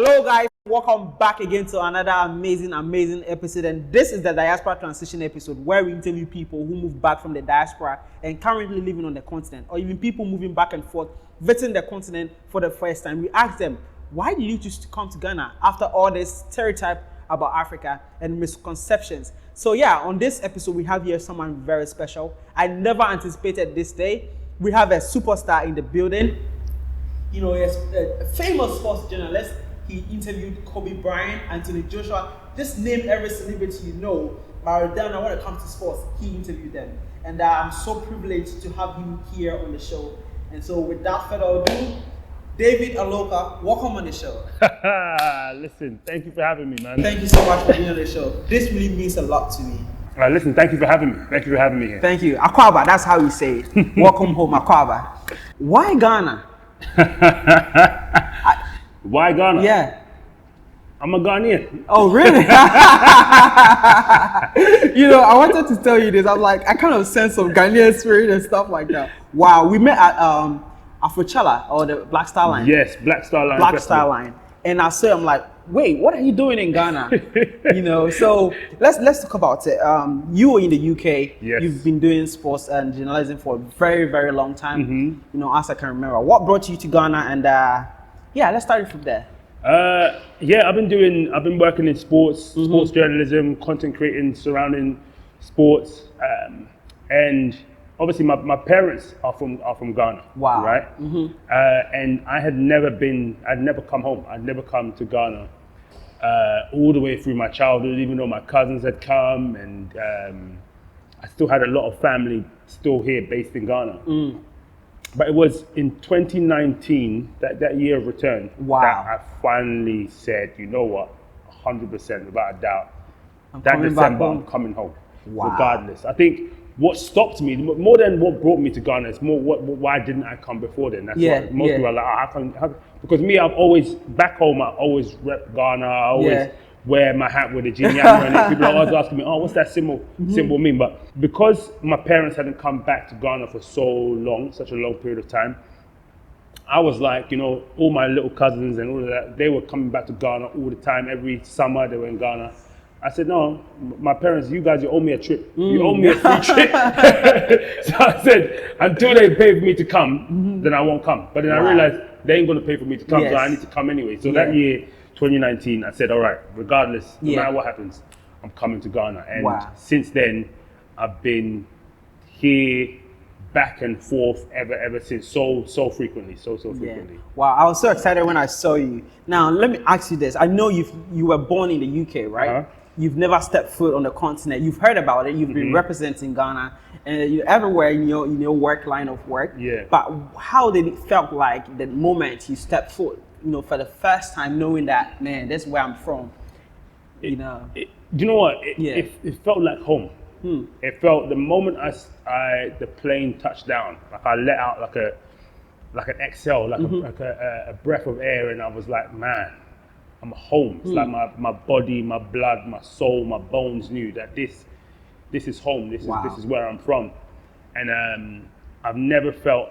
Hello guys, welcome back again to another amazing episode, and this is the diaspora transition episode where we interview people who moved back from the diaspora and currently living on the continent, or even people moving back and forth visiting the continent for the first time. We ask them, why did you choose to come to Ghana after all this stereotype about Africa and misconceptions? So yeah, on this episode we have here someone very special. I never anticipated this day. We have a superstar in the building. You know, he's a famous sports journalist. He interviewed Kobe Bryant, Anthony Joshua, just name every celebrity you know. Maradona, when it comes to sports, he interviewed them. And I'm so privileged to have him here on the show. And so without further ado, David Alorka, welcome on the show. Listen, thank you for having me, man. Thank you so much for being on the show. This really means a lot to me. Listen, thank you for having me. Thank you for having me here. Thank you. Akwaba, that's how we say it. Welcome home, Akwaba. Why Ghana? Why Ghana? Yeah. I'm a Ghanaian. Oh, really? You know, I wanted to tell you this. I'm like, I kind of sense some Ghanaian spirit and stuff like that. Wow, we met at Afrochala, or the Black Star Line. Yes, Black Star Line. Black Star Line. And I saw, I'm like, wait, what are you doing in Ghana? You know, so let's talk about it. You were in the UK. Yes. You've been doing sports and journalism for a very long time. Mm-hmm. You know, as I can remember. What brought you to Ghana? And yeah, let's start it from there. Yeah, I've been working in sports journalism, content creating surrounding sports, and obviously my parents are from Ghana. Wow. Right. Mm-hmm. And I'd never come home. I'd never come to Ghana all the way through my childhood, even though my cousins had come, and I still had a lot of family still here based in Ghana. Mm. But it was in 2019, that year of return, wow, that I finally said, you know what, 100% without a doubt, I'm coming home, wow, regardless. I think what stopped me, more than what brought me to Ghana, is more why didn't I come before then? That's why most people are like, because me, I've always, back home, I always rep Ghana, I always wear my hat with a genius and people are always asking me, oh, what's that symbol mean? But because my parents hadn't come back to Ghana for so long, such a long period of time, I was like, you know, all my little cousins and all of that, they were coming back to Ghana all the time. Every summer they were in Ghana. I said, no, my parents, you guys, you owe me a trip. You owe me a free trip. So I said, until they pay for me to come, then I won't come. But then I realized they ain't gonna pay for me to come, so I need to come anyway. So that year, 2019, I said, all right, regardless, no matter what happens, I'm coming to Ghana. And since then, I've been here back and forth ever since, so frequently. Yeah. Wow, I was so excited when I saw you. Now, let me ask you this. I know you were born in the UK, right? Uh-huh. You've never stepped foot on the continent. You've heard about it. You've been representing Ghana, and you're everywhere in your work line of work. Yeah. But how did it felt like the moment you stepped foot, you know, for the first time, knowing that, man, that's where I'm from, you know? You know what? It felt like home. It felt the moment the plane touched down, like I let out like an exhale, like a breath of air, and I was like, man, I'm home. It's like my body, my blood, my soul, my bones knew that this is home. This is where I'm from, and I've never felt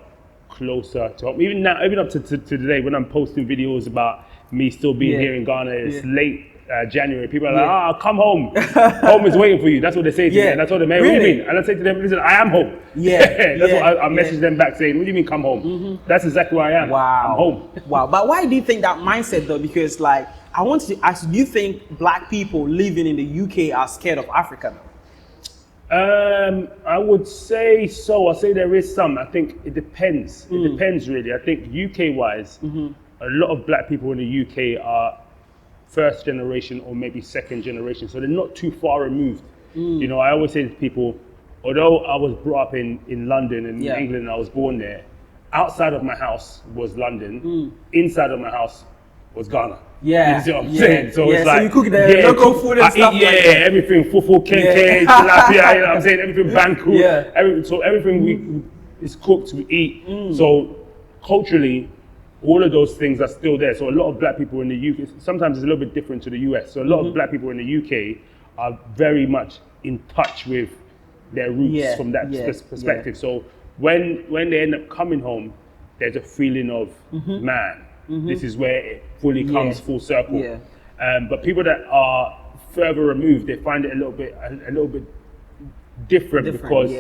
closer to home. Even now, even up to today, when I'm posting videos about me still being here in Ghana, it's late January. People are like, come home. Home is waiting for you. That's what they say to me. And that's what they mean. What do you mean? And I say to them, listen, I am home. That's what I message them back saying, what do you mean come home? That's exactly where I am. Wow. I'm home. Wow. But why do you think that mindset though? Because like, I want to ask, do you think black people living in the UK are scared of Africa though? I would say so. I say there is some. I think it depends. It depends really. I think UK-wise, a lot of black people in the UK are first generation or maybe second generation, so they're not too far removed. You know, I always say to people, although I was brought up in London and in England, and I was born there, outside of my house was London, inside of my house was Ghana. Yeah, you see what I'm saying? So it's so like, you cook the local food and stuff like that. Everything, fufu, kenke, tilapia, you know what I'm saying? Everything, banku, so everything is cooked, we eat. So culturally, all of those things are still there. So a lot of black people in the UK, sometimes it's a little bit different to the US. So a lot of black people in the UK are very much in touch with their roots from that perspective. So when they end up coming home, there's a feeling of, man, This is where it fully comes full circle. Yeah. But people that are further removed, they find it a little bit different because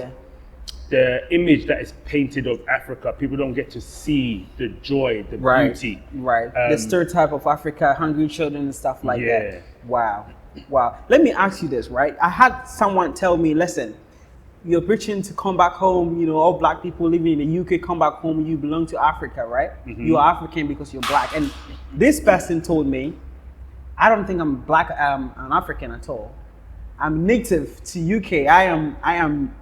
the image that is painted of Africa, people don't get to see the joy, the beauty. Right. The stereotype of Africa, hungry children and stuff like that. Wow. Let me ask you this, right? I had someone tell me, listen, you're preaching to come back home, all black people living in the UK come back home, you belong to Africa, right? You are African because you're black. And this person told me, I don't think I'm black, I'm an African at all. I'm native to UK. I am,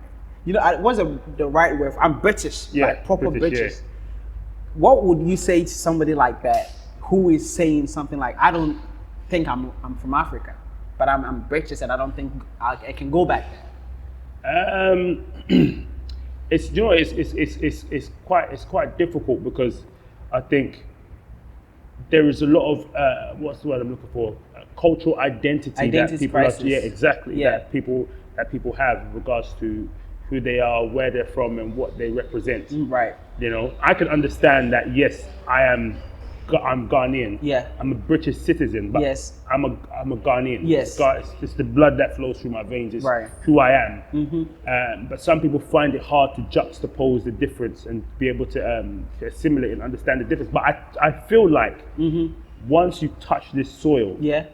what's the right word? I'm British, like proper British. What would you say to somebody like that who is saying something like, I don't think I'm from Africa, but I'm British and I don't think I can go back there? It's quite difficult because I think there is a lot of what's the word I'm looking for? Cultural identity that people crisis. That people have in regards to who they are, where they're from, and what they represent. Right. I can understand that. Yes, I'm Ghanaian. Yeah. I'm a British citizen, but I'm a Ghanaian. Yes. It's the blood that flows through my veins. It's who I am. But some people find it hard to juxtapose the difference and be able to assimilate and understand the difference. But I feel like once you touch this soil, there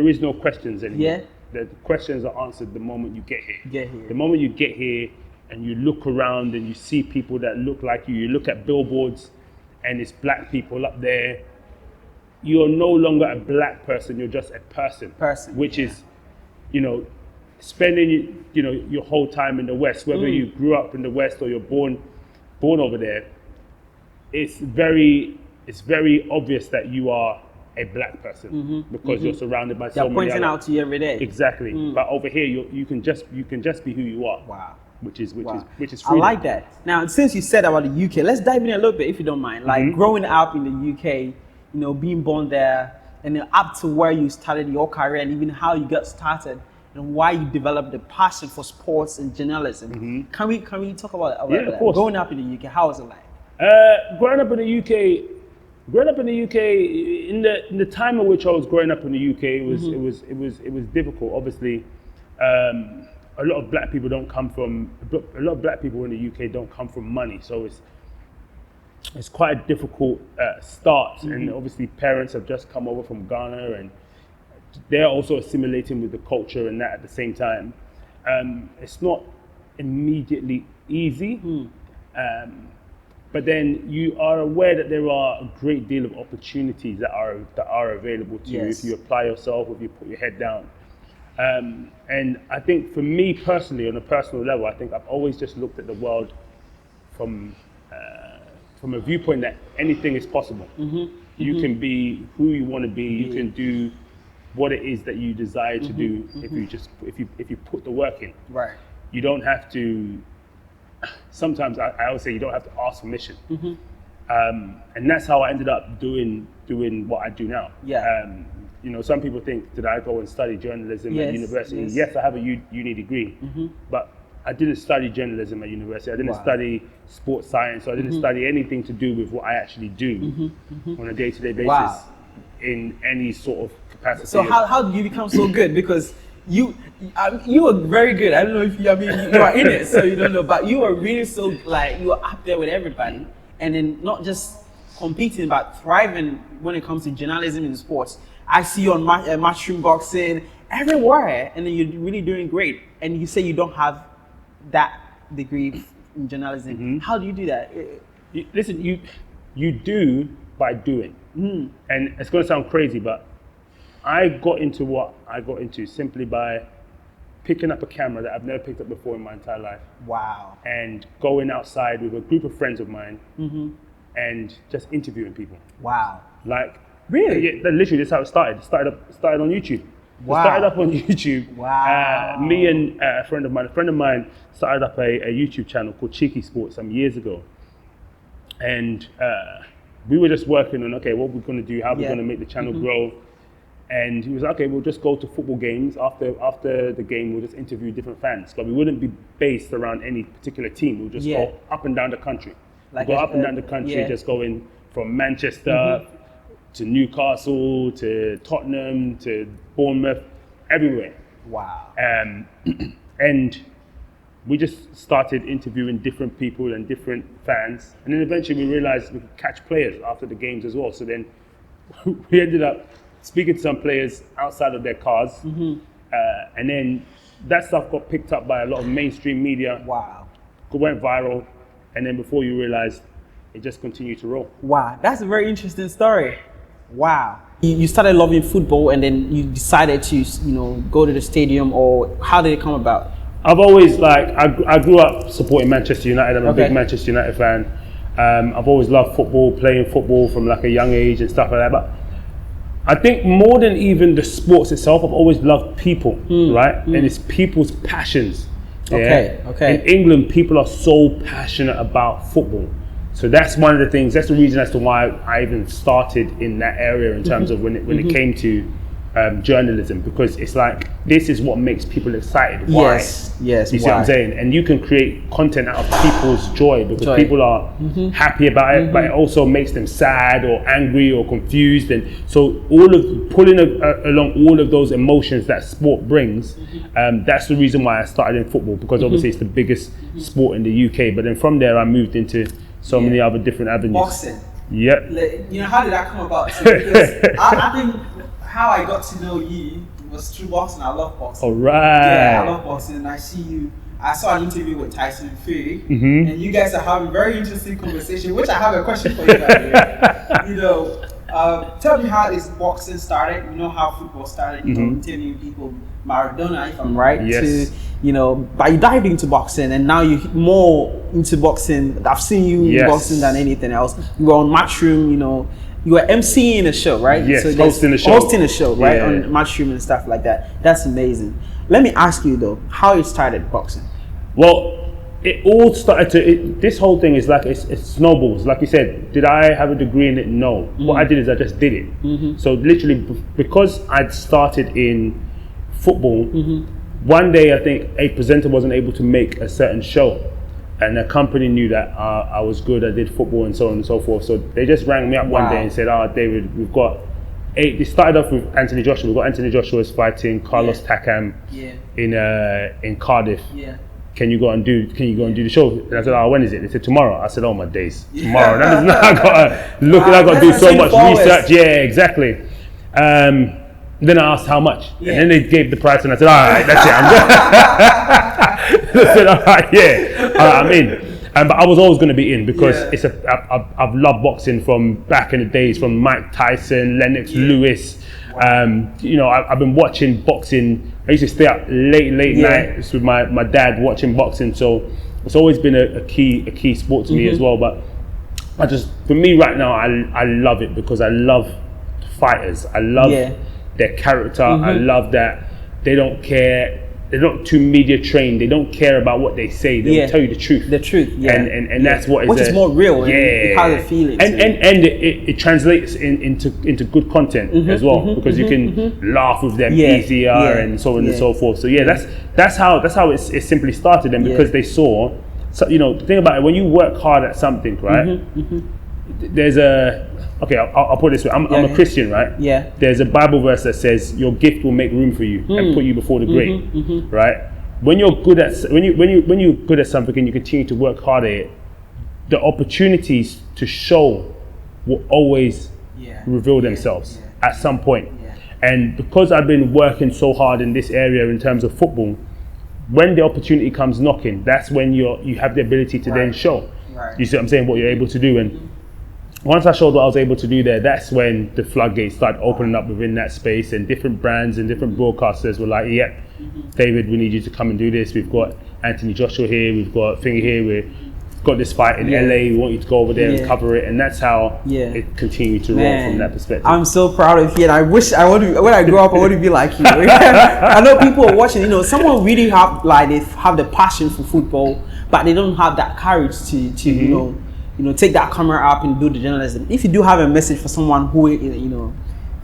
is no questions anymore. Yeah. The questions are answered the moment you get here. The moment you get here and you look around and you see people that look like you look at billboards and it's black people up there, you're no longer a black person, you're just a person. Which is, spending, your whole time in the West, whether you grew up in the West or you're born over there, it's very obvious that you are a black person because you're surrounded by so many. They're pointing out to you every day. Exactly. But over here, you can just be who you are. Wow. Which is freedom. I like that. Now, since you said about the UK, let's dive in a little bit, if you don't mind. Like growing up in the UK, being born there, and then up to where you started your career, and even how you got started, and why you developed the passion for sports and journalism. Can we talk about that? Of course. Growing up in the UK, how was it like? Growing up in the UK, in the time in which I was growing up in the UK, it was difficult. Obviously, a lot of black people in the UK don't come from money, so it's quite a difficult start. And obviously, parents have just come over from Ghana, and they're also assimilating with the culture and that at the same time. It's not immediately easy. But then you are aware that there are a great deal of opportunities that are available to you if you apply yourself, if you put your head down. And I think for me personally, on a personal level, I think I've always just looked at the world from a viewpoint that anything is possible. You can be who you want to be. You can do what it is that you desire to do if you put the work in. Right. You don't have to. Sometimes I always say you don't have to ask permission, and that's how I ended up doing what I do now. Some people think, did I go and study journalism at university? Yes, I have a uni degree, but I didn't study journalism at university. I didn't study sports science. So I didn't study anything to do with what I actually do on a day-to-day basis in any sort of capacity. So how did you become so good? Because you were very good. I don't know if you are in it, so you don't know, but you were really so, you were up there with everybody, and then not just competing, but thriving when it comes to journalism and sports. I see you on Matchroom Boxing, everywhere, and then you're really doing great. And you say you don't have that degree in journalism. How do you do that? Listen, you do by doing. And it's going to sound crazy, but I got into what I got into simply by picking up a camera that I've never picked up before in my entire life. Wow. And going outside with a group of friends of mine and just interviewing people. Wow. Really? Yeah, literally, that's how it started. It started on YouTube. Wow. It started up on YouTube. Wow. Me and a friend of mine started up a YouTube channel called Cheeky Sports some years ago. And we were just working on, okay, what we're going to do, how we're going to make the channel grow. And he was like, okay, we'll just go to football games. After the game, we'll just interview different fans. But we wouldn't be based around any particular team. We'll just go up and down the country. Like go up and down the country, just going from Manchester to Newcastle to Tottenham to Bournemouth, everywhere. Wow. And we just started interviewing different people and different fans, and then eventually we realized we could catch players after the games as well. So then we ended up speaking to some players outside of their cars, and then that stuff got picked up by a lot of mainstream media. Wow. It went viral, and then before you realized, it just continued to roll. Wow, that's a very interesting story. Wow. You started loving football, and then you decided to, go to the stadium, or how did it come about? I've always I grew up supporting Manchester United. I'm a big Manchester United fan. I've always loved football, playing football from like a young age and stuff like that. But I think more than even the sports itself, I've always loved people, right? And it's people's passions. Okay. In England, people are so passionate about football. So that's one of the things, that's the reason as to why I even started in that area in terms of when it came to journalism, because it's like, this is what makes people excited. Why? Yes. You see what I'm saying? And you can create content out of people's joy, because people are happy about it, but it also makes them sad or angry or confused. And so pulling along all of those emotions that sport brings, that's the reason why I started in football, because obviously it's the biggest sport in the UK. But then from there I moved into so many other different avenues. Boxing. Yep. How did that come about? Because I think how I got to know you was through boxing. I love boxing. All right. Yeah, I love boxing, and I saw an interview with Tyson Fury, and you guys are having a very interesting conversation, which I have a question for you guys. Tell me how this boxing started. You know how football started. Interviewing people, Maradona, if I'm right. Yes. But you dived into boxing, and now you're more into boxing. I've seen you in boxing than anything else. You were on Matchroom. You were emceeing a show, right? Yes, so hosting a show, right? On Matchroom and stuff like that. That's amazing. Let me ask you though, how you started boxing? Well, it all started this whole thing is like, it snowballs. Like you said, did I have a degree in it? No. What I did is I just did it. So literally, because I'd started in football, one day I think a presenter wasn't able to make a certain show, and the company knew that I was good, I did football and so on and so forth. So they just rang me up one day and said, David, we've got it started off with Anthony Joshua. We've got Anthony Joshua's fighting Carlos Takam in Cardiff. Can you go and do the show? And I said, when is it? They said, tomorrow. I said, my days. Tomorrow. That means now I got to do so much research. Yeah, exactly. Then I asked how much. And then they gave the price, and I said, all right, that's it. I said, all right, I'm in. But I was always going to be in, because I've loved boxing from back in the days, from Mike Tyson, Lennox Lewis. I've been watching boxing. I used to stay up late nights with my dad watching boxing. So it's always been a key sport to me as well. But for me right now, I love it because I love fighters. I love their character. I love that they don't care. They're not too media trained. They don't care about what they say. They will tell you the truth. The truth, and that's what is more real. And how they feel it. And it translates into good content as well, because you can laugh with them easier and so on and so forth. So that's how it simply started. And because they saw, so, the thing about it, when you work hard at something, right? There's I'll put it this way. I'm a Christian, right? Yeah. There's a Bible verse that says your gift will make room for you and put you before the great, right? When you're good at when you're good at something and you continue to work hard at it, the opportunities to show will always reveal themselves at some point. And because I've been working so hard in this area in terms of football, when the opportunity comes knocking, that's when you have the ability to then show. You see what I'm saying? What you're able to do. And once I showed what I was able to do there, that's when the floodgates started opening up within that space, and different brands and different broadcasters were like, David, we need you to come and do this. We've got Anthony Joshua here, we've got Finger here, we've got this fight in LA, we want you to go over there and cover it. And that's how it continued to roll from that perspective. I'm so proud of you, and I wish when I grow up I want to be like you. I know people are watching, someone really they have the passion for football, but they don't have that courage to take that camera up and do the journalism. If you do have a message for someone who,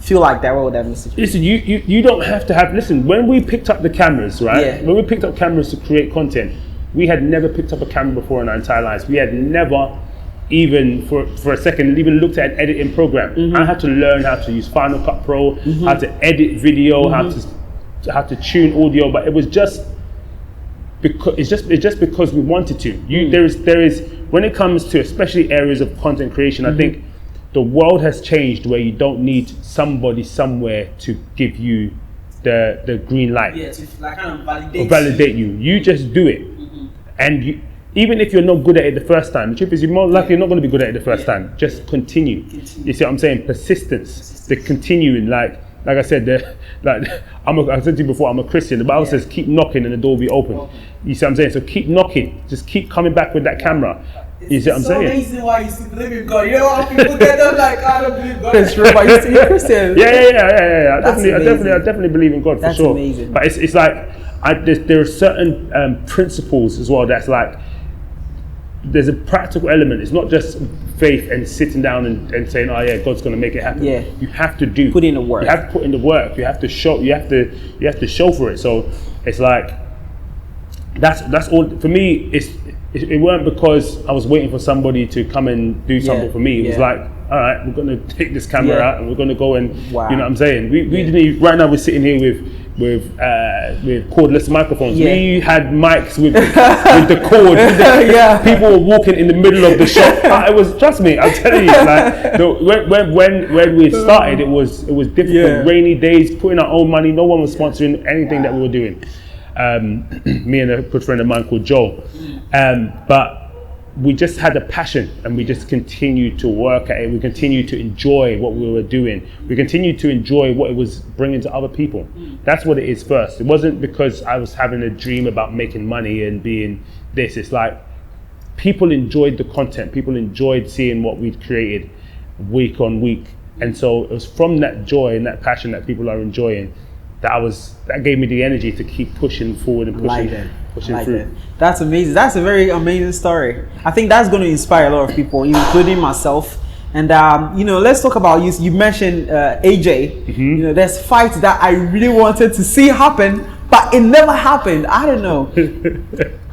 feel like that, what would that message be? Listen, you don't have to have, when we picked up the cameras, right? When we picked up cameras to create content, we had never picked up a camera before in our entire lives. We had never even for a second even looked at an editing program. I had to learn how to use Final Cut Pro, how to edit video, how to tune audio, but it was just because it's just because we wanted to. There is when it comes to especially areas of content creation, I think the world has changed where you don't need somebody somewhere to give you the green light. Yeah, to like kind of validate you. You just do it, and even if you're not good at it the first time, the truth is you're more likely not going to be good at it the first time. Just continue. You see what I'm saying? Persistence. The continuing, like I said, I said to you before, I'm a Christian. The Bible says keep knocking and the door will be open. You see what I'm saying? So keep knocking. Just keep coming back with that camera. You see what I'm saying? It's so amazing why you still believe in God. You know how people get them like, I don't believe God. That's true, but you're still a Christian. Yeah. I definitely believe in God for that's sure. Amazing. But it's like there are certain principles as well that's like, there's a practical element. It's not just faith and sitting down and saying, oh yeah, God's going to make it happen. Yeah. You have to put in the work. You have to put in the work. You have to show. You have to show for it. So it's like that's all for me. It weren't because I was waiting for somebody to come and do something for me. It was like, all right, we're going to take this camera out and we're going to go and you know what I'm saying. We didn't even, right now we're sitting here with cordless microphones. We had mics with the cord. People were walking in the middle of the shop. It was, trust me, I'm telling you, like when we started, it was difficult. Rainy days, putting our own money. No one was sponsoring anything that we were doing. Me and a good friend of mine called Joe, but we just had a passion and we just continued to work at it. We continued to enjoy what we were doing. We continued to enjoy what it was bringing to other people. That's what it is first. It wasn't because I was having a dream about making money and being this. It's like people enjoyed the content. People enjoyed seeing what we'd created week on week. And so it was from that joy and that passion that people are enjoying that gave me the energy to keep pushing forward and pushing through. That's amazing. That's a very amazing story. I think that's going to inspire a lot of people, including myself. And let's talk about you. You mentioned AJ. There's fights that I really wanted to see happen, but it never happened. I don't know.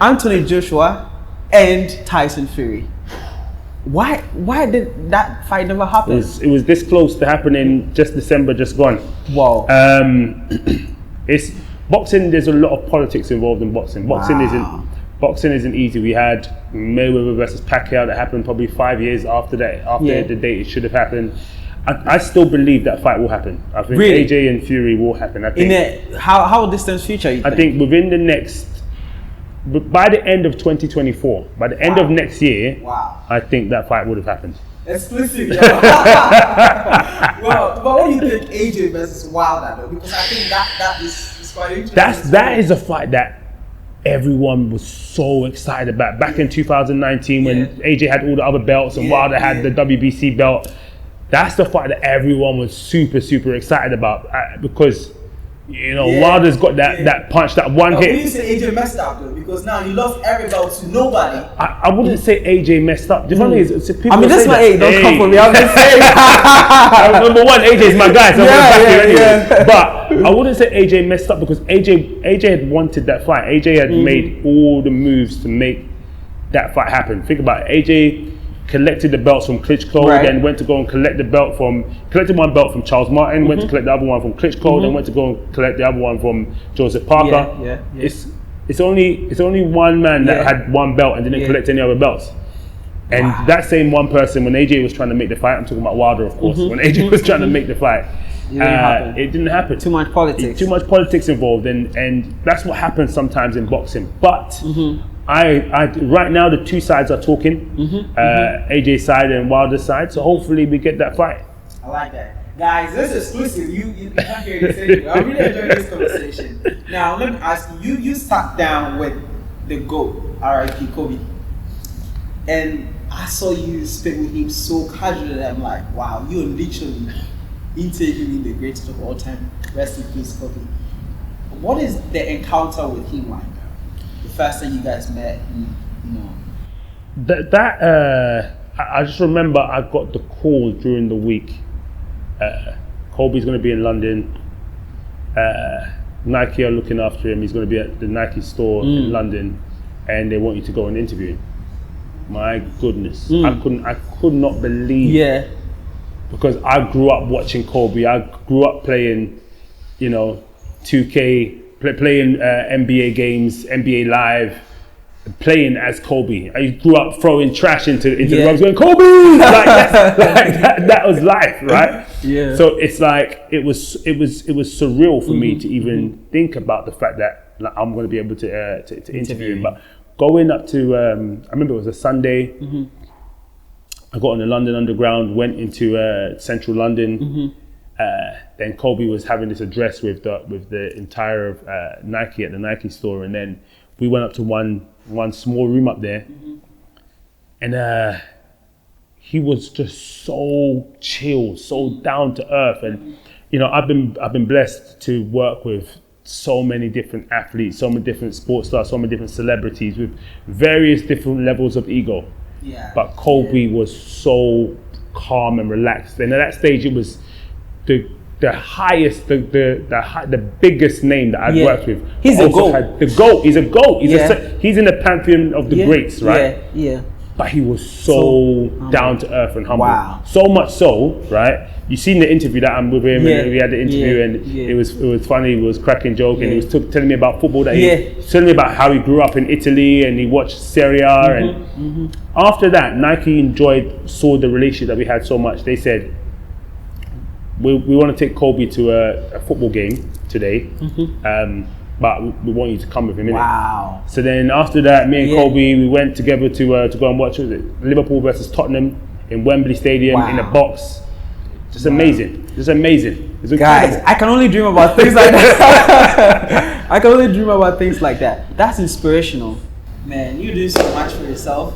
Anthony Joshua and Tyson Fury. Why did that fight never happen? It was this close to happening just December, just gone. Wow. It's boxing. There's a lot of politics involved in boxing. Boxing isn't easy. We had Mayweather versus Pacquiao that happened probably 5 years after the date it should have happened. I still believe that fight will happen. I think AJ and Fury will happen. I think in how distant future you think? I think within the next. By the end of 2024, by the end of next year, I think that fight would have happened. Exclusive, Well, but what do you think AJ versus Wilder though? Because I think that is quite interesting. That is a fight that everyone was so excited about. Back in 2019 when AJ had all the other belts and Wilder had the WBC belt. That's the fight that everyone was super, super excited about because Wilder's got that punch, that one hit. When you say AJ messed up though, because now he lost every belt to nobody. I wouldn't say AJ messed up. The funny is, people that's my age. Don't come for me. I'm just saying. Number one, AJ is my guy, so I'm gonna back you anyway. But I wouldn't say AJ messed up because AJ had wanted that fight. AJ had made all the moves to make that fight happen. Think about it. AJ collected the belts from Klitschko, then went to go and collected one belt from Charles Martin, went to collect the other one from Klitschko, then went to go and collect the other one from Joseph Parker. It's only one man that had one belt and didn't collect any other belts. And that same one person, when AJ was trying to make the fight, I'm talking about Wilder, of course, when AJ was trying to make the fight, it didn't happen. Too much politics. Too much politics involved, and that's what happens sometimes in boxing. But I right now the two sides are talking, AJ's side and Wilder's side. So hopefully we get that fight. I like that, guys. This is exclusive. You can't hear this anyway. I really enjoyed this conversation. Now let me ask you. You sat down with the GOAT, R.I.P. Kobe, and I saw you speak with him so casually. I'm like, wow, you're literally interviewing the greatest of all time. Rest in peace, Kobe. What is the encounter with him like? The first time you guys met, I just remember I got the call during the week. Kobe's going to be in London. Nike are looking after him. He's going to be at the Nike store in London, and they want you to go and interview him. my goodness, I could not believe. Yeah. Because I grew up watching Kobe. I grew up playing, 2K, playing NBA games, NBA Live, playing as Kobe. I grew up throwing trash into the rubs, going Kobe. That was life, right? Yeah. So it's like it was surreal for me to even think about the fact that I'm going to be able to interview him. But going up to, I remember it was a Sunday. I got on the London Underground, went into central London. Then Kobe was having this address with the entire of Nike at the Nike store, and then we went up to one small room up there, and he was just so chill, so down to earth. And I've been blessed to work with so many different athletes, so many different sports stars, so many different celebrities with various different levels of ego. Yeah. But Kobe was so calm and relaxed, and at that stage it was the highest, the biggest name that I've worked with. He's a GOAT. The GOAT. He's a GOAT. He's in the pantheon of the greats, right? Yeah. But he was so down to earth and humble. Wow. So much so, right? You seen the interview that I'm with him, and we had the interview, and it was funny. It was cracking joke, and he was telling me about football. He was telling me about how he grew up in Italy and he watched Serie A. And after that, Nike saw the relationship that we had so much. They said, we want to take Kobe to a football game today, but we want you to come with him. Wow. So then after that, me and Kobe, we went together to go and watch Liverpool versus Tottenham in Wembley Stadium in a box. Just amazing. Just amazing. It's incredible. Guys, I can only dream about things like that. I can only dream about things like that. That's inspirational. Man, you're doing so much for yourself.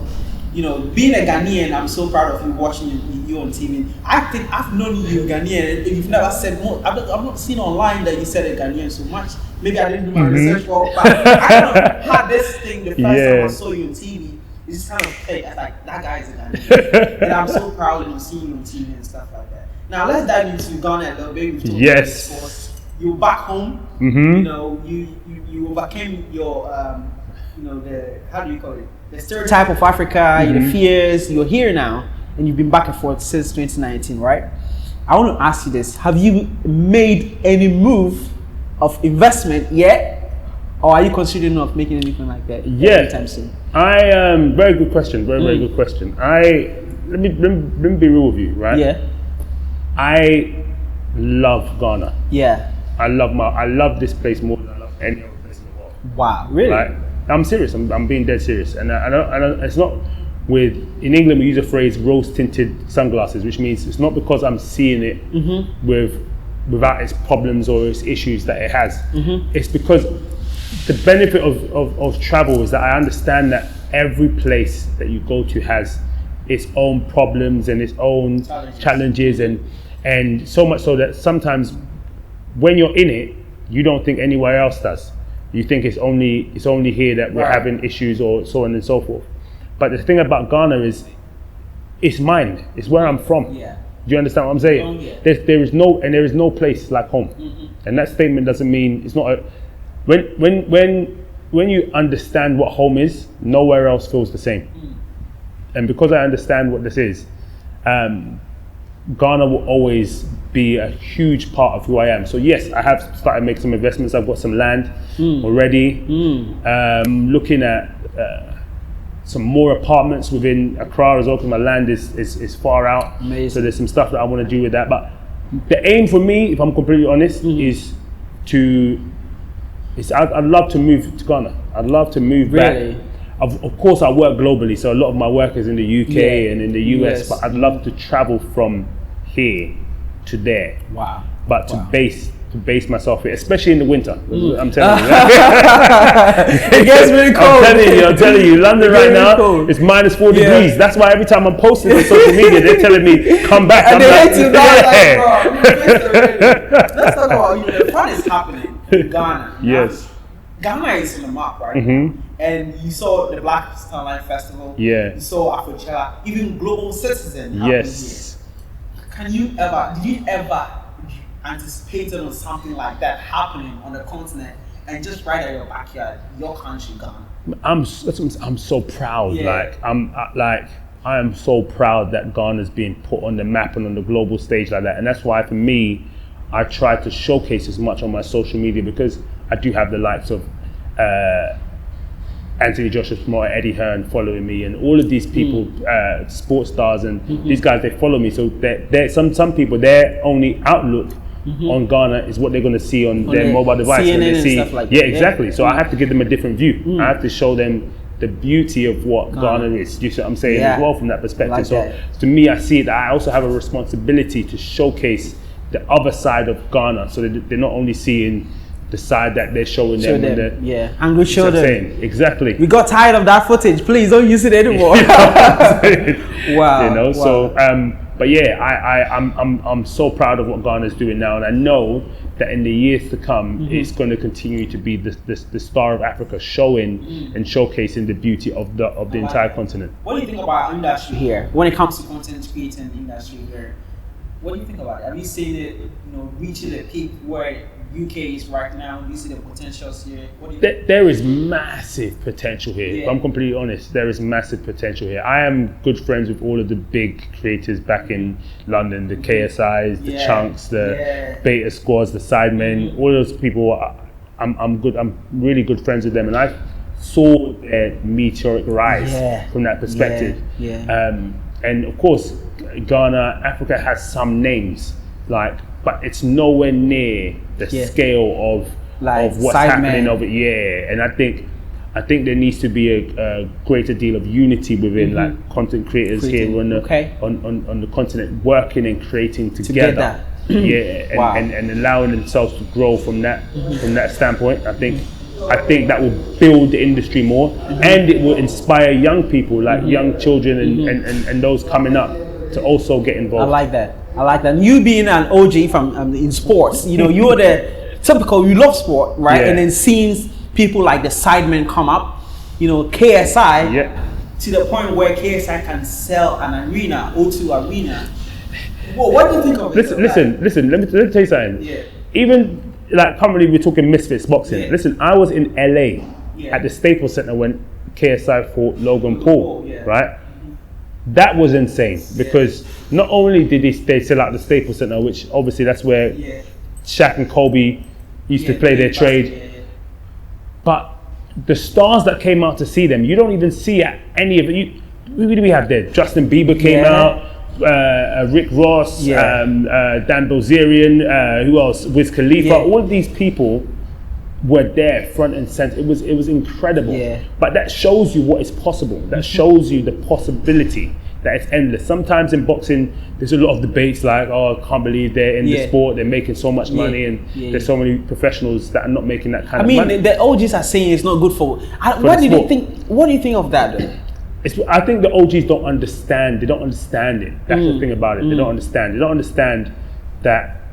Being a Ghanaian, I'm so proud of you watching you on TV. I think I've known you Ghanaian, and you've never said more. I've not seen online that you said a Ghanaian so much. Maybe I didn't do my research well, but I had this thing the first time I saw you on TV. It's just kind of fake. I was like, that guy is a Ghanaian. And I'm so proud of seeing you on TV and stuff like that. Now let's dive into Ghana a little bit. We've talked about this before. You're back home. You overcame your how do you call it? The stereotype of Africa, the fears. You're here now, and you've been back and forth since 2019, right? I want to ask you this: have you made any move of investment yet, or are you considering of making anything like that anytime soon? Very good question. Very good question. Let me be real with you, right? Yeah. I love Ghana. Yeah. I love this place more than I love any other place in the world. Wow, really? Right? I'm serious. I'm being dead serious. And I don't, it's not in England we use a phrase rose tinted sunglasses, which means it's not because I'm seeing it without its problems or its issues that it has. It's because the benefit of travel is that I understand that every place that you go to has its own problems and its own challenges and so much so that sometimes when you're in it, you don't think anywhere else does. You think it's only here that we're having issues or so on and so forth. But the thing about Ghana is, it's mine. It's where I'm from. Yeah. Do you understand what I'm saying? There is no place like home. And that statement doesn't mean it's not. When you understand what home is, nowhere else feels the same. And because I understand what this is, Ghana will always be a huge part of who I am. So yes, I have started making some investments. I've got some land already. Looking at some more apartments within Accra as well, because my land is far out. Amazing. So there's some stuff that I want to do with that. But the aim for me, if I'm completely honest, is I'd love to move to Ghana. I'd love to move back. Of course, I work globally, so a lot of my work is in the UK and in the US, but I'd love to travel from here to there. Wow. But to base myself here, especially in the winter. I'm telling you. It gets really cold. I'm telling you, London right now, it's -4 degrees. That's why every time I'm posting on social media, they're telling me, come back. And they hate you guys. Let's talk about, the fun is happening in Ghana. Yes. Ghana is in the map, right? And you saw the Black Starlight Festival. Yeah. You saw Afrochella, even Global Citizen happening here. Did you ever anticipate on something like that happening on the continent and just right at your backyard, your country, Ghana? I'm so proud. Yeah. I am so proud that Ghana's being put on the map and on the global stage like that. And that's why for me, I try to showcase as much on my social media, because I do have the likes of Anthony Joshua's promoter, Eddie Hearn, following me, and all of these people, sports stars, and these guys, they follow me. So they're some people, their only outlook on Ghana is what they're going to see on their mobile device. CNN when they see, and stuff like that. yeah, exactly. So I have to give them a different view. I have to show them the beauty of what Ghana is. You see what I'm saying? As well, from that perspective. Like so that. to me, I see that I also have a responsibility to showcase the other side of Ghana, so that they're not only seeing the side that they're showing them. And we show them. Exactly. We got tired of that footage. Please don't use it anymore. Wow. You know. Wow. So, but yeah, I'm so proud of what Ghana's doing now, and I know that in the years to come, it's going to continue to be the star of Africa, showing and showcasing the beauty of the entire continent. What do you think about industry here when it comes to content creating industry here? What do you think about it? Have you seen it, reaching a peak where UK is right now? Do you see the potentials here? What do you think? There is massive potential here. Yeah. If I'm completely honest, there is massive potential here. I am good friends with all of the big creators back in London, the KSIs, the Chunks, the Beta Squads, the Sidemen, all those people. I'm really good friends with them, and I saw their meteoric rise from that perspective. And of course, Ghana, Africa has some names, but it's nowhere near the scale of what's happening over here. And I think there needs to be a greater deal of unity within content creators here on the continent, working and creating together. And allowing themselves to grow from that standpoint. I think that will build the industry more, and it will inspire young people, young children and those coming up, to also get involved. I like that. You being an OG from in sports, you're the typical, you love sport, right? And then seeing people like the Sidemen come up, KSI, to the point where KSI can sell an arena, O2 Arena. Well, what do you think of it? Listen, let me tell you something. Yeah. Even currently we're talking Misfits boxing. Listen, I was in LA at the Staples Center when KSI fought Logan Paul, right? That was insane, because not only did they sell out the Staples Center, which obviously that's where Shaq and Kobe used to play their trade, but the stars that came out to see them, you don't even see at any of it. Who do we have there? Justin Bieber came out, Rick Ross, Dan Bilzerian, who else? Wiz Khalifa. All of these people were there front and center. It was incredible. But that shows you what is possible. That shows you the possibility that it's endless. Sometimes in boxing, there's a lot of debates like, I can't believe they're in the sport, they're making so much money, and there's so many professionals that are not making that kind of money. The OGs are saying it's not good for what do you think of that though? I think the OGs don't understand. They don't understand it. That's the thing about it. They don't understand. They don't understand that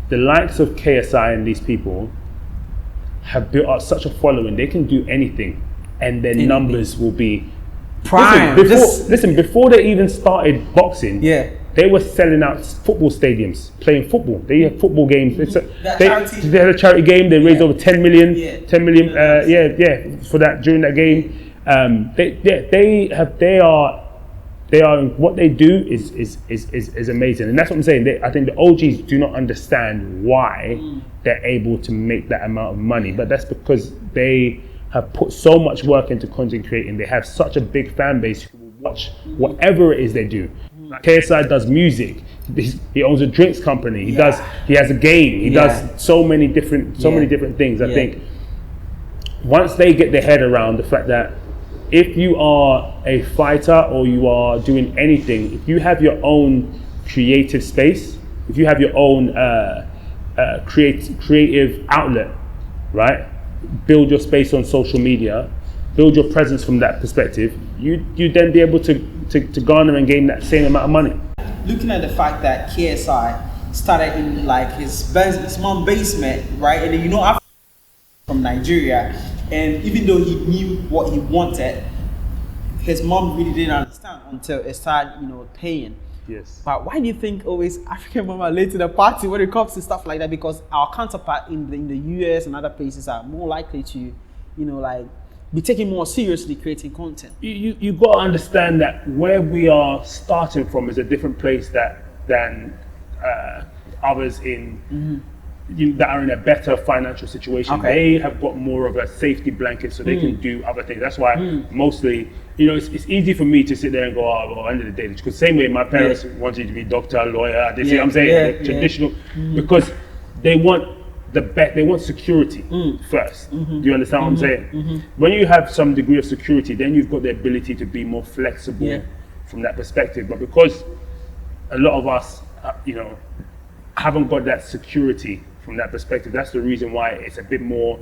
the likes of KSI and these people have built up such a following. They can do anything, and their numbers will be prime. Listen, before they even started boxing, they were selling out football stadiums, playing football. They had football games. They had a charity game. They raised over 10 million. 10 million. For that, during that game. They are what they do is amazing, and that's what I'm saying. I think the OGs do not understand why they're able to make that amount of money, but that's because they have put so much work into content creating. They have such a big fan base who will watch whatever it is they do. Like KSI does music. He owns a drinks company. He has a game. He does so many different things. I think once they get their head around the fact that if you are a fighter or you are doing anything, if you have your own creative space, if you have your own creative outlet, right? Build your space on social media, build your presence from that perspective, you then be able to garner and gain that same amount of money. Looking at the fact that KSI started in his mom's basement, right? And then I'm from Nigeria. And even though he knew what he wanted, his mom really didn't understand until it started, paying. Yes. But why do you think always African mom are late to the party when it comes to stuff like that? Because our counterpart in the US and other places are more likely to, be taken more seriously creating content. You got to understand that where we are starting from is a different place than others that are in a better financial situation. They have got more of a safety blanket, so they can do other things. That's why mostly, it's easy for me to sit there and go, well, end of the day, because same way my parents wanted to be doctor, lawyer. They see what I'm saying, traditional, because they want they want security first. Do you understand what I'm saying? When you have some degree of security, then you've got the ability to be more flexible from that perspective. But because a lot of us, haven't got that security from that perspective, that's the reason why it's a bit more.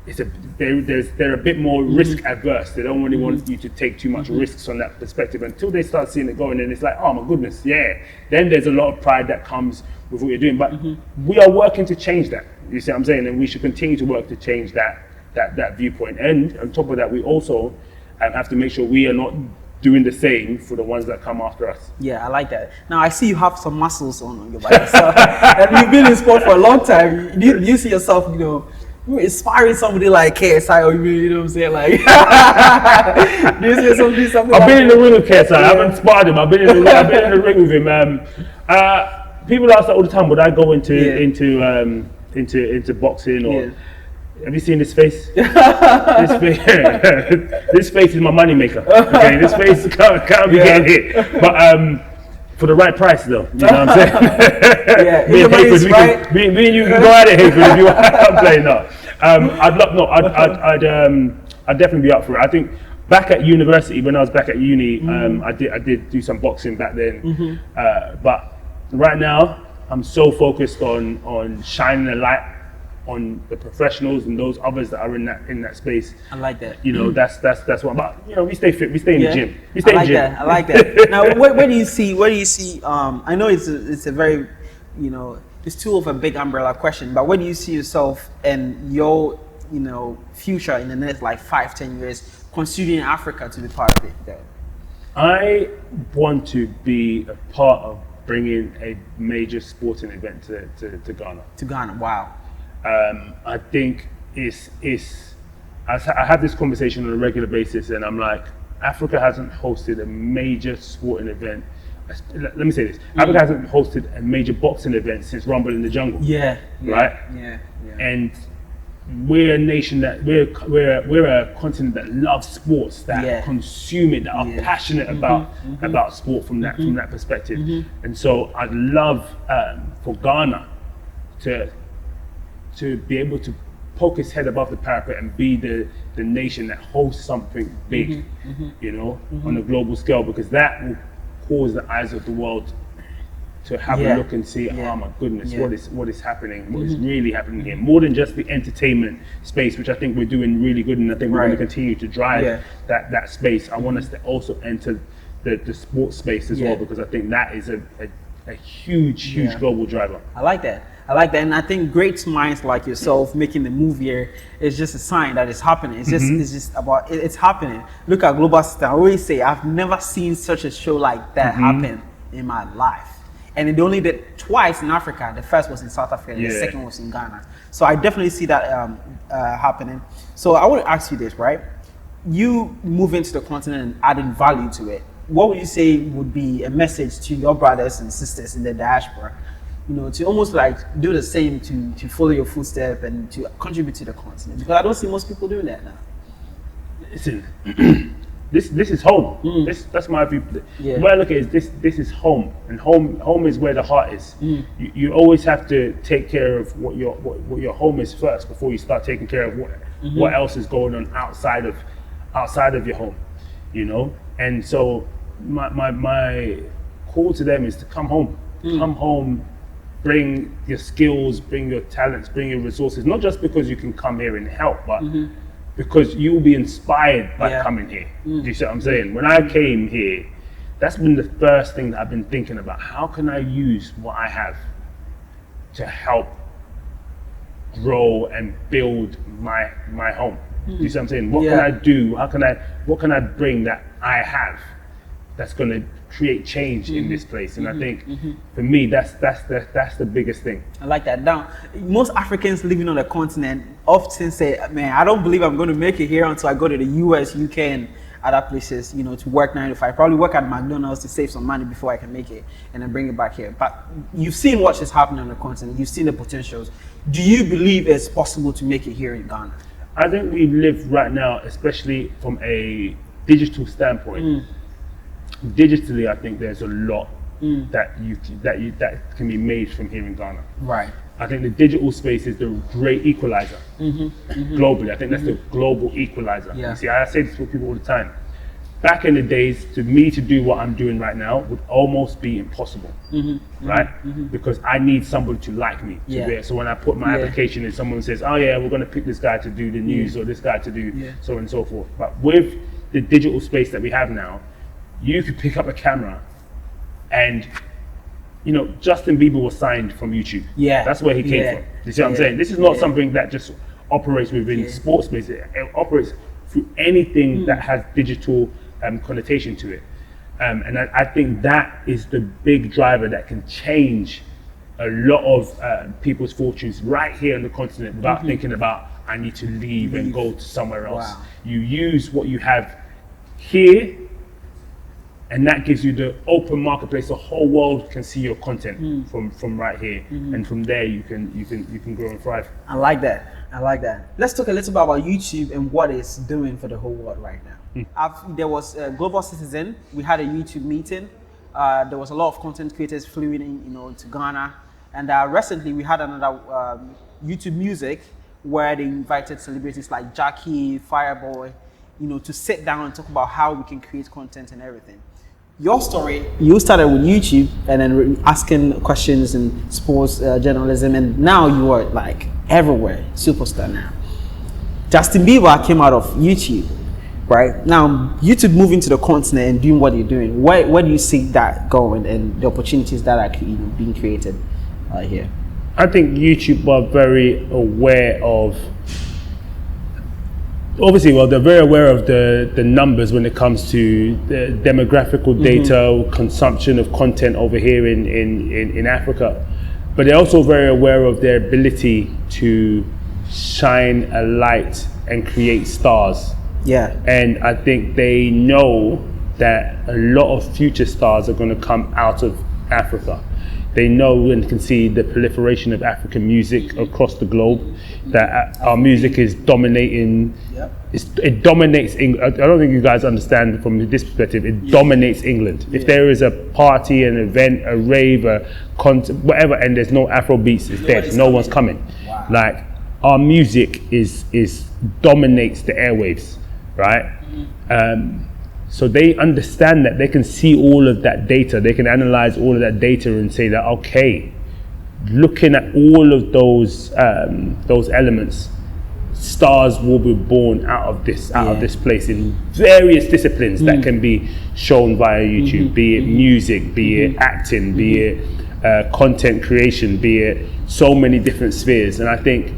They're a bit more risk adverse. They don't really want you to take too much risks on that perspective until they start seeing it going, and it's like, oh my goodness, Then there's a lot of pride that comes with what you're doing. But we are working to change that. You see what I'm saying? And we should continue to work to change that viewpoint. And on top of that, we also have to make sure we are not doing the same for the ones that come after us. Yeah, I like that. Now I see you have some muscles on your body, and you've been in sport for a long time. You see yourself, inspiring somebody like KSI, or you know what I'm saying? Like, do you see something? I've been in the ring with KSI. I haven't sparred him. I've been in the ring with him. People ask that all the time. Would I go into boxing or? Have you seen this face? This face is my money maker. Okay, this face can't be getting hit. But for the right price, though, you know what I'm saying? Me and Hayford, me and you can go at it, Hayford, if you want. I'm playing now. I'd definitely be up for it. I think back at university, when I was back at uni, I did do some boxing back then. But right now, I'm so focused on shining a light on the professionals and those others that are in that space. I like that. That's what. But we stay fit. We stay in the gym. We stay in the gym. I like that. Now, where do you see? I know it's a very, it's too of a big umbrella question. But where do you see yourself and your, future in the next 5-10 years, considering Africa to be part of it? Though? I want to be a part of bringing a major sporting event to Ghana. To Ghana, wow. I think I have this conversation on a regular basis, and I'm like, Africa hasn't hosted a major sporting event. Let me say this: Africa hasn't hosted a major boxing event since Rumble in the Jungle. Right. Yeah. And we're a nation that we're a continent that loves sports, that consume it, that are passionate about sport from that perspective. And so I'd love for Ghana to be able to poke his head above the parapet and be the nation that hosts something big, on a global scale, because that will cause the eyes of the world to have a look and see, oh my goodness, what is happening, what is really happening here, more than just the entertainment space, which I think we're doing really good, and I think we're going to continue to drive that space. I want us to also enter the sports space as well, because I think that is a huge global driver. I like that, and I think great minds like yourself making the move here is just a sign that it's happening. It's just about it's happening. Look at Global System. I always say I've never seen such a show like that happen in my life. And they only did twice in Africa. The first was in South Africa, and the second was in Ghana. So I definitely see that happening. So I want to ask you this, right? You move into the continent and adding value to it. What would you say would be a message to your brothers and sisters in the diaspora, to almost do the same, to follow your footsteps and to contribute to the continent? Because I don't see most people doing that now. Listen, this is home. That's my view. The way I look at it is this is home, and home is where the heart is. You always have to take care of what your home is first before you start taking care of what else is going on outside of your home, And so my call to them is to come home. Come home, bring your skills, bring your talents, bring your resources. Not just because you can come here and help, but because you'll be inspired by coming here. Do you see what I'm saying? When I came here, that's been the first thing that I've been thinking about. How can I use what I have to help grow and build my home? Do you see what I'm saying? What can I do? What can I bring that I have that's going to create change in this place. And I think for me, that's the biggest thing. I like that. Now, most Africans living on the continent often say, man, I don't believe I'm going to make it here until I go to the US, UK, and other places, you know, to work 9 to 5. Probably work at McDonald's to save some money before I can make it and then bring it back here. But you've seen what is happening on the continent. You've seen the potentials. Do you believe it's possible to make it here in Ghana? I think we live right now, especially from a digital standpoint. Digitally, I think there's a lot that can be made from here in Ghana. Right. I think the digital space is the great equalizer globally. I think that's the global equalizer. Yeah. You see, I say this to people all the time. Back in the days, to me to do what I'm doing right now would almost be impossible, right? Because I need somebody to like me. So when I put my application in, someone says, oh yeah, we're going to pick this guy to do the news or this guy to do so on and so forth. But with the digital space that we have now, you could pick up a camera and, you know, Justin Bieber was signed from YouTube. Yeah. That's where he came from. You see what I'm saying? This is not something that just operates within sports space. It operates through anything that has digital connotation to it. And I think that is the big driver that can change a lot of people's fortunes right here on the continent without thinking about, I need to leave and go to somewhere else. Wow. You use what you have here, and that gives you the open marketplace. The whole world can see your content from right here, and from there you can grow and thrive. I like that. I like that. Let's talk a little bit about YouTube and what it's doing for the whole world right now. There was a Global Citizen. We had a YouTube meeting. There was a lot of content creators flew in, you know, to Ghana, and recently we had another YouTube Music where they invited celebrities like Jackie, Fireboy, you know, to sit down and talk about how we can create content and everything. Your story, you started with YouTube and then asking questions in sports journalism, and now you are like everywhere, superstar now. Justin Bieber came out of YouTube, right? Now, YouTube moving to the continent and doing what you're doing, where do you see that going and the opportunities that are being created here? I think YouTube are very aware of, obviously, well, they're very aware of the numbers when it comes to the demographical data, consumption of content over here in Africa. But they're also very aware of their ability to shine a light and create stars. Yeah. And I think they know that a lot of future stars are going to come out of Africa. They know and can see the proliferation of African music across the globe, that our music is dominating. It dominates England. I don't think you guys understand from this perspective. It dominates England. If there is a party, an event, a rave, a concert, whatever, and there's no Afro beats, it's dead. No one's coming. Wow. Like, our music dominates the airwaves, right? So they understand that they can see all of that data. They can analyze all of that data and say that, okay, looking at all of those elements, stars will be born out of this place in various disciplines that can be shown via YouTube, be it music, be it acting, be it content creation, be it so many different spheres. And I think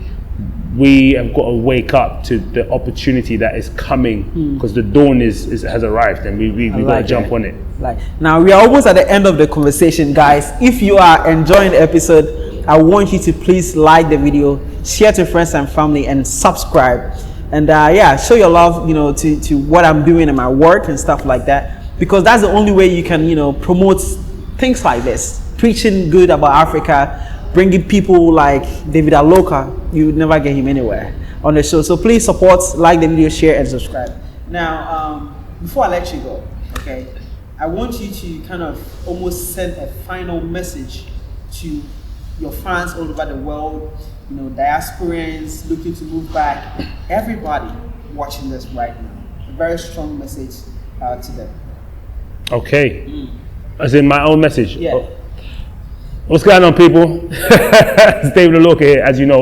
we have got to wake up to the opportunity that is coming, because the dawn has arrived, and we got to jump on it. Now we are almost at the end of the conversation, guys. If you are enjoying the episode, I want you to please like the video, share to friends and family, and subscribe. And show your love, you know, to what I'm doing in my work and stuff like that, because that's the only way you can, you know, promote things like this, preaching good about Africa, bringing people like David Alorka. You would never get him anywhere on the show. So please support, like the video, share, and subscribe. Now, before I let you go, okay, I want you to kind of almost send a final message to your fans all over the world, you know, diasporans looking to move back, everybody watching this right now. A very strong message to them. Okay. As in my own message? Yeah. Oh. What's going on, people? It's David Alorka here, as you know.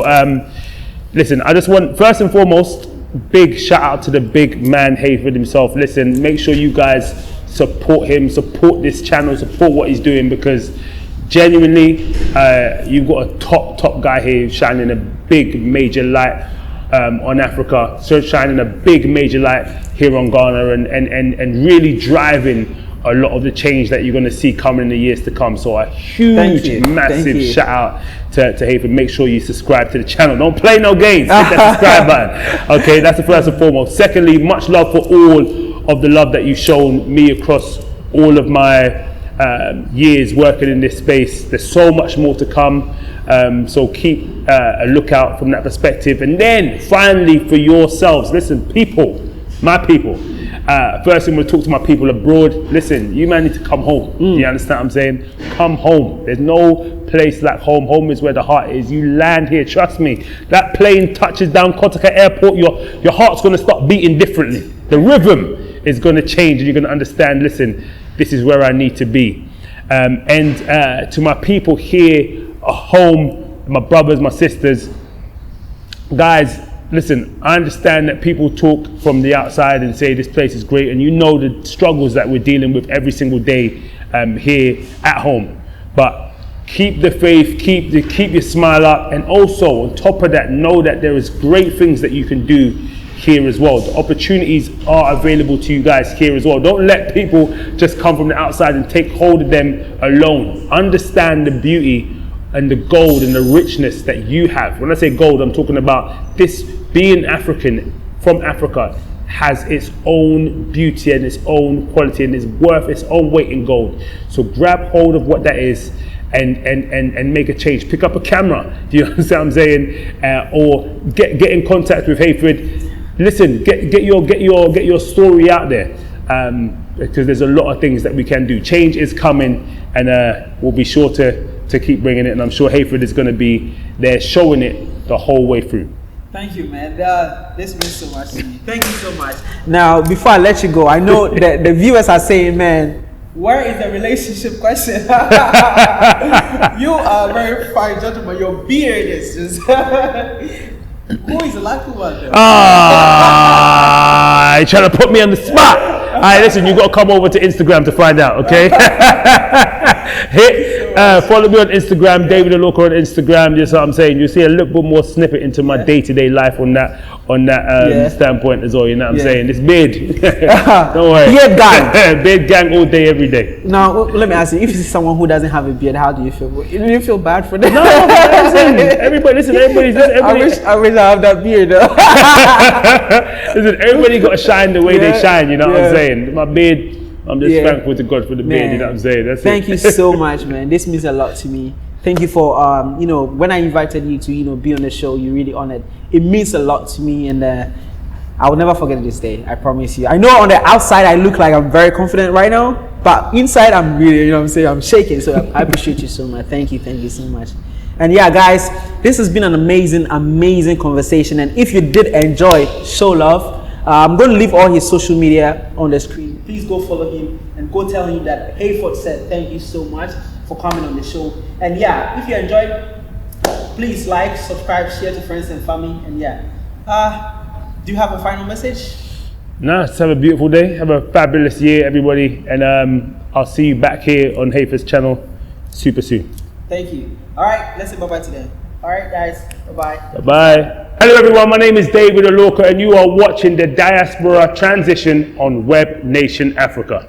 Listen, I just want, first and foremost, big shout out to the big man, Hayford himself. Listen, make sure you guys support him, support this channel, support what he's doing, because genuinely, you've got a top guy here shining a big major light on Africa, so shining a big major light here on Ghana, and really driving a lot of the change that you're going to see coming in the years to come. So a huge, massive shout out to Hayford. Make sure you subscribe to the channel. Don't play no games. Hit that subscribe button. Okay, that's the first and foremost. Secondly, much love for all of the love that you've shown me across all of my years working in this space. There's so much more to come. So keep a lookout from that perspective. And then finally, for yourselves, listen, people, my people. First thing, we'll talk to my people abroad. Listen, you man need to come home. You understand what I'm saying? Come home. There's no place like home. Home is where the heart is. You land here, trust me. That plane touches down Kotka Airport, your heart's going to start beating differently. The rhythm is going to change, and you're going to understand, listen, this is where I need to be. And to my people here at home, my brothers, my sisters, guys, listen, I understand that people talk from the outside and say this place is great, and you know the struggles that we're dealing with every single day here at home. But keep the faith, keep your smile up, and also on top of that, know that there is great things that you can do here as well. The opportunities are available to you guys here as well. Don't let people just come from the outside and take hold of them alone. Understand the beauty and the gold and the richness that you have. When I say gold, I'm talking about this being African from Africa has its own beauty and its own quality and is worth its own weight in gold. So grab hold of what that is and make a change. Pick up a camera, do you understand what I'm saying? Or get in contact with Hayford. Listen, get your story out there, because there's a lot of things that we can do. Change is coming, and we'll be sure to keep bringing it, and I'm sure Hayford is going to be there showing it the whole way through. Thank you, man. This means so much to me. Thank you so much. Now, before I let you go, I know that the viewers are saying, man, where is the relationship question? You are a very fine gentleman. Your beard is just... Who is a lucky one? You're trying to put me on the spot. All right, listen, you got to come over to Instagram to find out, okay? Follow me on Instagram, David Alorka on Instagram. Just what I'm saying, you see a little bit more snippet into my day-to-day life on that standpoint as well. You know what I'm saying? It's beard. Don't worry. Beard gang. Beard gang all day, every day. Now, let me ask you: if you see someone who doesn't have a beard, how do you feel? Do you feel bad for them? No, listen, everybody. I wish I have that beard. Listen, everybody got to shine the way they shine. You know what I'm saying? My beard. I'm just thankful to God for the beard, you know what I'm saying? That's Thank you so much, man. This means a lot to me. Thank you for, when I invited you to, be on the show, you really honored. It means a lot to me, and I will never forget this day, I promise you. I know on the outside I look like I'm very confident right now, but inside I'm really, I'm shaking. So I appreciate you so much. Thank you so much. And yeah, guys, this has been an amazing conversation. And if you did enjoy, show love. I'm going to leave all his social media on the screen. Please go follow him and go tell him that Hayford said thank you so much for coming on the show. And yeah, if you enjoyed, please like, subscribe, share to friends and family. And yeah, do you have a final message? No, just have a beautiful day. Have a fabulous year, everybody. And I'll see you back here on Hayford's channel super soon. Thank you. All right, let's say bye-bye today. All right, guys. Bye-bye. Bye-bye. Hello, everyone. My name is David Alorka, and you are watching the Diaspora Transition on Web Nation Africa.